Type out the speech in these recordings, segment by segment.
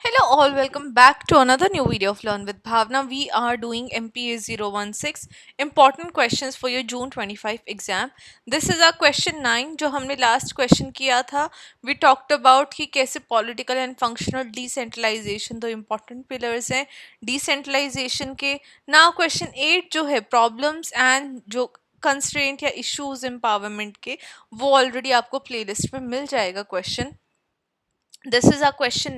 Hello all, welcome back to another new video of Learn with Bhavna. We are doing MPA 016 important questions for your June 25 exam. This is our question 9 जो हमने last question किया था. We talked about कि कैसे political and functional decentralization दो important pillars हैं decentralization के. Now question 8 जो है problems and जो constraint या issues empowerment के वो already आपको playlist में मिल जाएगा question. This is R question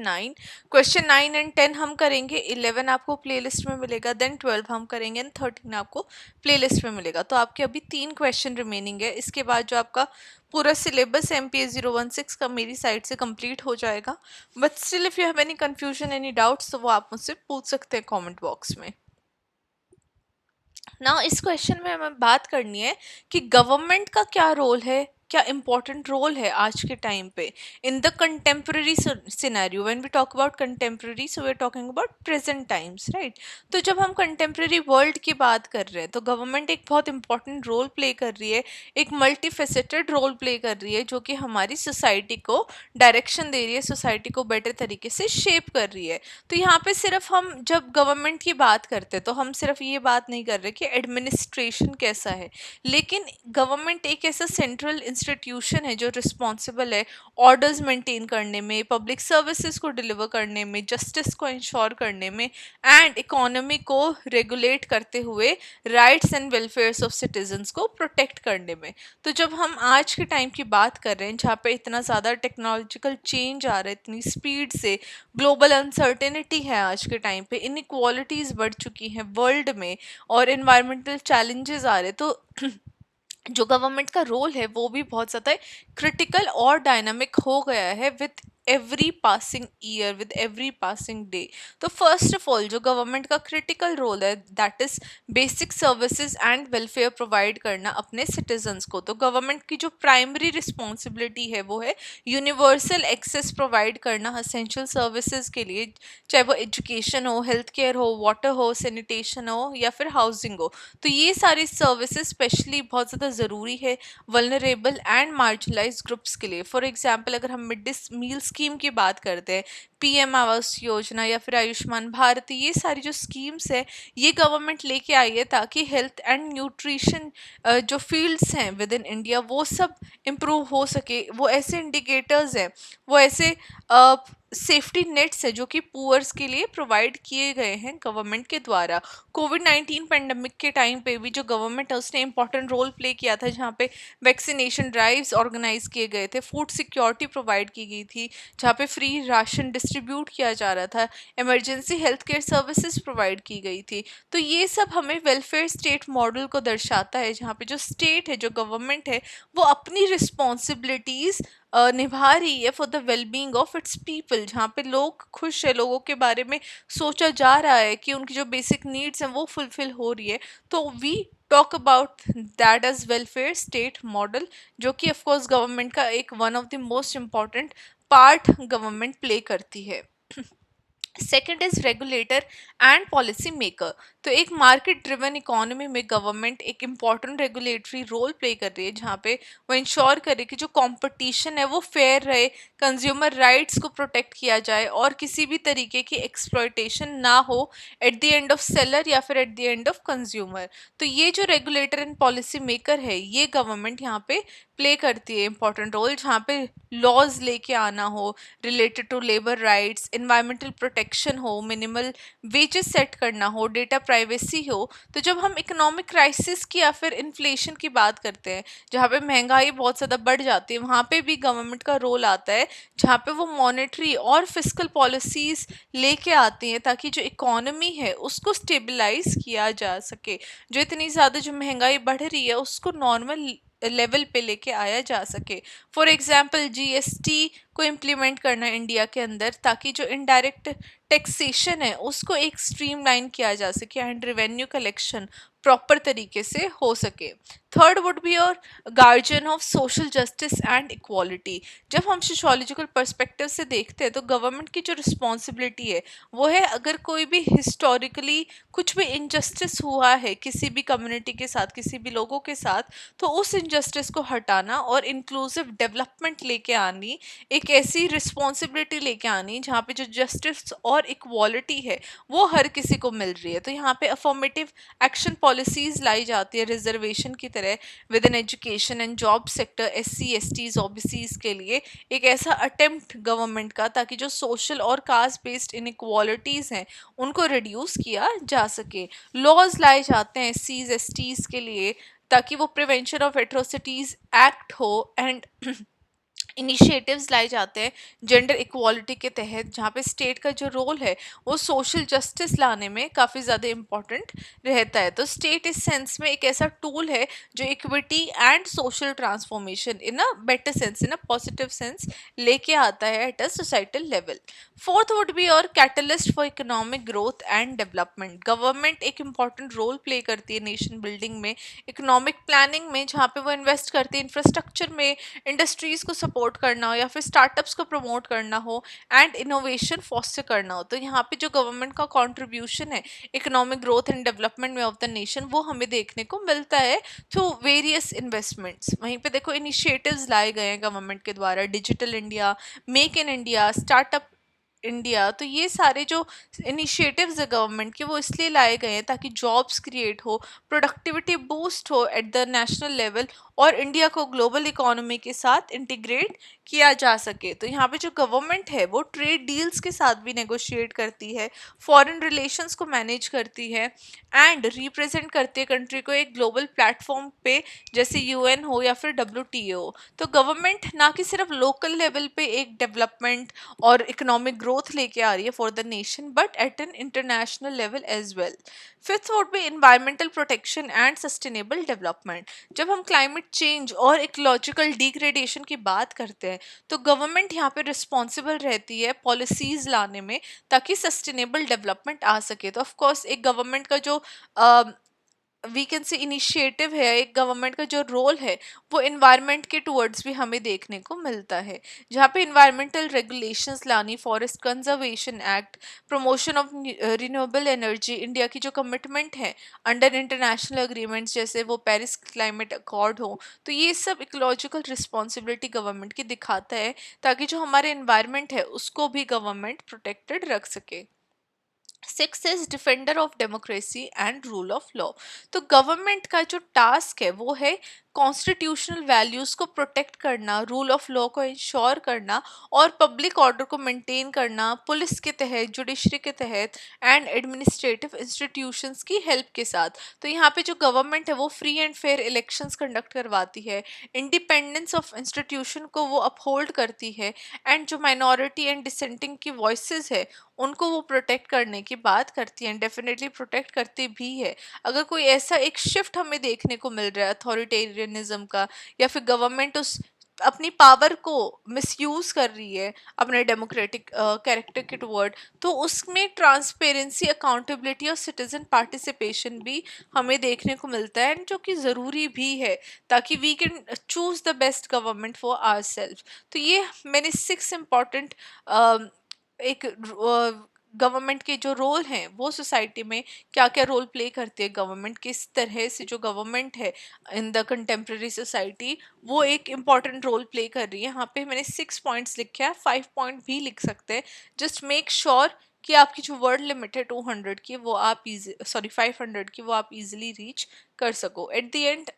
9 and 10 हम करेंगे. 11 आपको प्लेलिस्ट में मिलेगा, देन 12 हम करेंगे एंड 13 आपको प्लेलिस्ट में मिलेगा. तो आपके अभी 3 क्वेश्चन रिमेनिंग है. इसके बाद जो आपका पूरा सिलेबस MPA 016 का मेरी साइड से कंप्लीट हो जाएगा. But still if you have any confusion any doubts तो वो आप मुझसे पूछ सकते हैं कॉमेंट बॉक्स में. ना इस क्वेश्चन में हमें बात करनी है कि गवर्नमेंट का क्या रोल है, क्या इम्पोर्टेंट रोल है आज के टाइम पे in the contemporary scenario. When we talk about contemporary so we are talking about present times, right. तो जब हम कंटेम्प्रेरी वर्ल्ड की बात कर रहे हैं तो गवर्नमेंट एक बहुत इंपॉर्टेंट रोल प्ले कर रही है, एक मल्टी फेसेटेड रोल प्ले कर रही है जो कि हमारी सोसाइटी को डायरेक्शन दे रही है, सोसाइटी को बेटर तरीके से शेप कर रही है. तो यहाँ पे सिर्फ हम जब गवर्नमेंट की बात करते हैं तो हम सिर्फ ये बात नहीं कर रहे कि एडमिनिस्ट्रेशन कैसा है, लेकिन गवर्नमेंट एक ऐसा सेंट्रल इंस्टीट्यूशन है जो रिस्पॉन्सिबल है ऑर्डर्स मेंटेन करने में, पब्लिक सर्विसेज को डिलीवर करने में, जस्टिस को इंश्योर करने में एंड इकोनॉमी को रेगुलेट करते हुए rights and welfares of citizens को प्रोटेक्ट करने में. तो जब हम आज के टाइम की बात कर रहे हैं जहाँ पे इतना ज़्यादा टेक्नोलॉजिकल चेंज आ रहा है इतनी स्पीड से, ग्लोबल अनसर्टेनिटी है आज के टाइम पे, इनइक्वालिटीज़ बढ़ चुकी हैं वर्ल्ड में और इन्वायरमेंटल चैलेंजेस आ रहे, तो जो गवर्नमेंट का रोल है वो भी बहुत ज़्यादा क्रिटिकल और डायनामिक हो गया है with every passing year, with every passing day. तो फर्स्ट ऑफ ऑल जो गवर्नमेंट का क्रिटिकल रोल है that is basic services and welfare provide करना अपने सिटीजन्स को. तो गवर्नमेंट की जो प्राइमरी रिस्पॉन्सिबिलिटी है वो है यूनिवर्सल एक्सेस प्रोवाइड करना असेंशियल सर्विसेज के लिए, चाहे वो एजुकेशन हो, हेल्थ केयर हो, वाटर हो, सैनिटेशन हो या फिर हाउसिंग हो. तो ये सारी सर्विसेज स्पेशली बहुत ज़्यादा ज़रूरी है वल्नरेबल एंड मार्जिनलाइज ग्रुप्स के लिए. फॉर एग्जांपल अगर हम मिड डे मील स्कीम की बात करते हैं, PM आवास योजना या फिर आयुष्मान भारत, ये सारी जो स्कीम्स है ये गवर्नमेंट लेके आई है ताकि हेल्थ एंड न्यूट्रिशन जो फील्ड्स हैं विद इन इंडिया वो सब इम्प्रूव हो सके. वो ऐसे इंडिकेटर्स हैं, वो ऐसे सेफ्टी नेट्स है जो कि पुअर्स के लिए प्रोवाइड किए गए हैं गवर्नमेंट के द्वारा. कोविड-19 पेंडेमिक के टाइम पे भी जो गवर्नमेंट है उसने इंपॉर्टेंट रोल प्ले किया था जहाँ पे वैक्सीनेशन ड्राइव्स ऑर्गेनाइज किए गए थे, फूड सिक्योरिटी प्रोवाइड की गई थी, जहाँ पे फ्री राशन डिस्ट्रीब्यूट किया जा रहा था, emergency health care services provide की गई थी. तो ये सब हमें वेलफेयर स्टेट मॉडल को दर्शाता है जहाँ पे जो स्टेट है, जो गवर्नमेंट है, वो अपनी रिस्पॉन्सिबिलिटीज़ निभा रही है for the wellbeing of its people. जहाँ पे लोग खुश है, लोगों के बारे में सोचा जा रहा है कि उनकी जो बेसिक नीड्स हैं वो फुलफिल हो रही है. तो we talk about that as welfare state model, जो कि ऑफकोर्स गवर्नमेंट का एक one of the most important part government play करती है. Second is regulator and policy maker. तो एक मार्केट ड्रिवन इकोनॉमी में गवर्नमेंट एक इम्पॉर्टेंट रेगुलेटरी रोल प्ले कर रही है जहाँ पे वो इंश्योर करे कि जो कंपटीशन है वो फेयर रहे, कंज्यूमर राइट्स को प्रोटेक्ट किया जाए और किसी भी तरीके की एक्सप्लॉयटेशन ना हो at the end of seller या फिर at the end of consumer. तो ये जो रेगुलेटर एंड पॉलिसी मेकर है ये गवर्नमेंट यहाँ पे प्ले करती है इंपॉर्टेंट रोल, जहाँ पे लॉज लेके आना हो related to labour rights, environmental protection हो, मिनिमल वेजेस सेट करना हो, डेटा प्राइवेसी हो. तो जब हम इकोनॉमिक क्राइसिस की या फिर इन्फ्लेशन की बात करते हैं जहाँ पे महंगाई बहुत ज़्यादा बढ़ जाती है, वहाँ पे भी गवर्नमेंट का रोल आता है जहाँ पे वो मॉनेटरी और फिस्कल पॉलिसीज़ लेके आती हैं ताकि जो इकोनॉमी है उसको स्टेबलाइज किया जा सके, जो इतनी ज़्यादा जो महंगाई बढ़ रही है उसको नॉर्मल लेवल पे लेके आया जा सके. फॉर एग्जांपल GST को इम्प्लीमेंट करना इंडिया के अंदर ताकि जो इनडायरेक्ट टैक्सेशन है उसको एक स्ट्रीमलाइन किया जा सके एंड रेवेन्यू कलेक्शन प्रॉपर तरीके से हो सके। Third would be your guardian of social justice and equality. जब हम सोशोलॉजिकल पर्सपेक्टिव से देखते हैं तो गवर्नमेंट की जो रिस्पॉन्सिबिलिटी है वो है, अगर कोई भी हिस्टोरिकली कुछ भी इनजस्टिस हुआ है किसी भी कम्युनिटी के साथ, किसी भी लोगों के साथ, तो उस इनजस्टिस को हटाना और इंक्लूसिव डेवलपमेंट लेके आनी, एक ऐसी रिस्पॉन्सिबिलिटी लेके आनी जहाँ पे जो जस्टिस और इक्वालिटी है वो हर किसी को मिल रही है। तो यहाँ पे अफर्मेटिव एक्शन पॉलिसीज लाई जाती है रिजर्वेशन की तरह with in education and job sector, SC STs OBCs के लिए एक ऐसा अटेम्प्ट गवर्नमेंट का, ताकि जो सोशल और कास्ट बेस्ड इनइक्वालिटीज हैं उनको रिड्यूस किया जा सके। लॉज लाए जाते हैं SCs STs के लिए ताकि वो प्रिवेंशन ऑफ एट्रोसिटीज एक्ट हो, एंड इनिशिएटिव्स लाए जाते हैं जेंडर इक्वालिटी के तहत, जहाँ पे स्टेट का जो रोल है वो सोशल जस्टिस लाने में काफ़ी ज़्यादा इम्पॉर्टेंट रहता है। तो स्टेट इस सेंस में एक ऐसा टूल है जो equity and social transformation in a better sense, in a positive sense लेके आता है at a societal level. Fourth would be और catalyst for economic growth and development. Government एक इम्पॉर्टेंट रोल प्ले करती है नेशन बिल्डिंग में, economic planning में, जहाँ पे वो इन्वेस्ट करती है इंफ्रास्ट्रक्चर में, इंडस्ट्रीज को सपोर्ट करना हो या फिर स्टार्टअप्स को प्रमोट करना हो, एंड इनोवेशन फोस्टर करना हो। तो यहाँ पे जो गवर्नमेंट का कंट्रीब्यूशन है इकोनॉमिक ग्रोथ एंड डेवलपमेंट में ऑफ द नेशन वो हमें देखने को मिलता है थ्रू वेरियस इन्वेस्टमेंट्स। वहीं पे देखो इनिशिएटिव्स लाए गए हैं गवर्नमेंट के द्वारा, digital India, make in India, startup India. तो ये सारे जो इनिशिएटिव्स है गवर्नमेंट के वो इसलिए लाए गए हैं ताकि जॉब्स क्रिएट हो, प्रोडक्टिविटी बूस्ट हो एट द नेशनल लेवल, और इंडिया को ग्लोबल इकोनॉमी के साथ इंटीग्रेट किया जा सके। तो यहाँ पे जो गवर्नमेंट है वो ट्रेड डील्स के साथ भी नेगोशिएट करती है, फॉरेन रिलेशंस को मैनेज करती है, एंड रिप्रेजेंट करती है कंट्री को एक ग्लोबल प्लेटफॉर्म पे, जैसे UN हो या फिर WTO हो। तो गवर्नमेंट ना कि सिर्फ लोकल लेवल पे एक डेवलपमेंट और इकोनॉमिक ग्रोथ लेके आ रही है for the nation, but at an international level as well. Fifth would be environmental protection and sustainable development. जब हम क्लाइमेट चेंज और इकोलॉजिकल डिग्रेडेशन की बात करते हैं तो गवर्नमेंट यहाँ पे रिस्पॉन्सिबल रहती है पॉलिसीज लाने में ताकि सस्टेनेबल डेवलपमेंट आ सके। तो ऑफ कोर्स एक गवर्नमेंट का जो वी कैन से इनिशिएटिव है, एक गवर्नमेंट का जो रोल है वो इन्वायरमेंट के टुवर्ड्स भी हमें देखने को मिलता है, जहाँ पे इन्वायरमेंटल रेगुलेशंस लानी, forest conservation act, promotion of renewable energy, India की जो कमिटमेंट है अंडर इंटरनेशनल अग्रीमेंट्स जैसे वो पेरिस क्लाइमेट अकॉर्ड हो। तो ये सब इकोलॉजिकल रिस्पॉन्सिबिलिटी गवर्नमेंट की दिखाता है ताकि जो हमारे इन्वायरमेंट है उसको भी गवर्नमेंट प्रोटेक्टेड रख सके। Six is defender of democracy and rule of law. तो गवर्नमेंट का जो टास्क है वो है कॉन्स्टिट्यूशनल वैल्यूज को प्रोटेक्ट करना, रूल ऑफ लॉ को इंश्योर करना और पब्लिक ऑर्डर को मेंटेन करना, पुलिस के तहत, जुडिशरी के तहत एंड एडमिनिस्ट्रेटिव इंस्टीट्यूशंस की हेल्प के साथ। तो यहाँ पे जो गवर्नमेंट है वो free and fair elections conduct करवाती है, इंडिपेंडेंस ऑफ इंस्टीट्यूशन को वो अपहोल्ड करती है, एंड जो माइनॉरिटी एंड डिसेंटिंग की वॉइसेस है उनको वो प्रोटेक्ट करने की बात करती हैं, डेफिनेटली प्रोटेक्ट करती भी है। अगर कोई ऐसा एक शिफ्ट हमें देखने को मिल रहा है अथॉरिटेरियनिज्म का, या फिर गवर्नमेंट उस अपनी पावर को मिसयूज कर रही है अपने डेमोक्रेटिक कैरेक्टर के टुवर्ड, तो उसमें ट्रांसपेरेंसी, अकाउंटेबिलिटी और सिटीजन पार्टिसिपेशन भी हमें देखने को मिलता है, जो कि ज़रूरी भी है ताकि we can choose the best government for our self. तो ये मैंने 6 इम्पॉर्टेंट एक गवर्नमेंट के जो रोल हैं वो सोसाइटी में क्या क्या रोल प्ले करती है, गवर्नमेंट किस तरह से जो गवर्नमेंट है इन द कंटेम्प्रेरी सोसाइटी वो एक इम्पॉर्टेंट रोल प्ले कर रही है। यहाँ पे मैंने 6 पॉइंट्स लिखे हैं, 5 पॉइंट भी लिख सकते हैं। जस्ट मेक श्योर कि आपकी जो वर्ड लिमिट है 200 की वो आप इजी, सॉरी 500 की, वो आप इजीली रीच कर सको। एट द एंड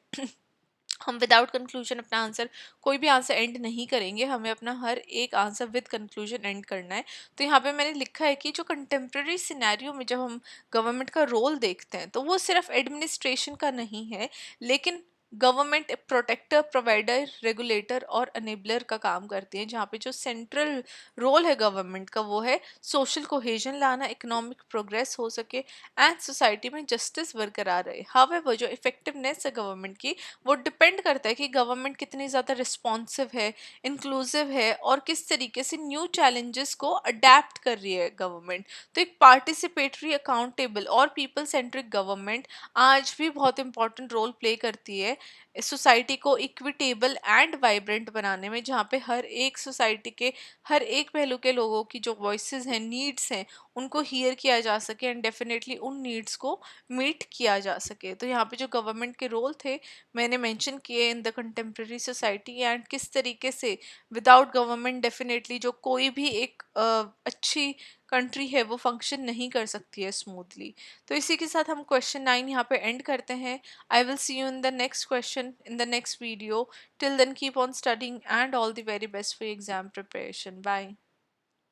हम विदाउट कंक्लूजन अपना आंसर, कोई भी आंसर एंड नहीं करेंगे, हमें अपना हर एक आंसर विद कंक्लूजन एंड करना है। तो यहाँ पे मैंने लिखा है कि जो कंटेम्प्रेरी सिनेरियो में जब हम गवर्नमेंट का रोल देखते हैं तो वो सिर्फ एडमिनिस्ट्रेशन का नहीं है, लेकिन गवर्नमेंट प्रोटेक्टर, प्रोवाइडर, रेगुलेटर और अनेबलर का काम करती है, जहाँ पे जो सेंट्रल रोल है गवर्नमेंट का वो है सोशल कोहेजन लाना, इकोनॉमिक प्रोग्रेस हो सके एंड सोसाइटी में जस्टिस बरकरार रहे। हावेवर जो इफेक्टिवनेस है गवर्नमेंट की वो डिपेंड करता है कि गवर्नमेंट कितनी ज़्यादा रिस्पॉन्सिव है, इंक्लूसिव है और किस तरीके से न्यू चैलेंजेस को अडेप्ट कर रही है गवर्नमेंट। तो एक पार्टिसिपेटरी, अकाउंटेबल और पीपल सेंट्रिक गवर्नमेंट आज भी बहुत इंपॉर्टेंट रोल प्ले करती है सोसाइटी को इक्विटेबल एंड वाइब्रेंट बनाने में, जहाँ पे हर एक सोसाइटी के हर एक पहलू के लोगों की जो वॉइसेस हैं, नीड्स हैं, उनको हियर किया जा सके एंड डेफिनेटली उन नीड्स को मीट किया जा सके। तो यहाँ पे जो गवर्नमेंट के रोल थे मैंने मेंशन किए इन द कंटेम्प्रेरी सोसाइटी, एंड किस तरीके से विदाउट गवर्नमेंट डेफिनेटली जो कोई भी एक अच्छी कंट्री है वो फंक्शन नहीं कर सकती है स्मूथली। तो इसी के साथ हम क्वेश्चन 9 यहाँ पे एंड करते हैं। I will see you in the next question in the next video. Till then, keep on studying and all the very best for your exam preparation. Bye.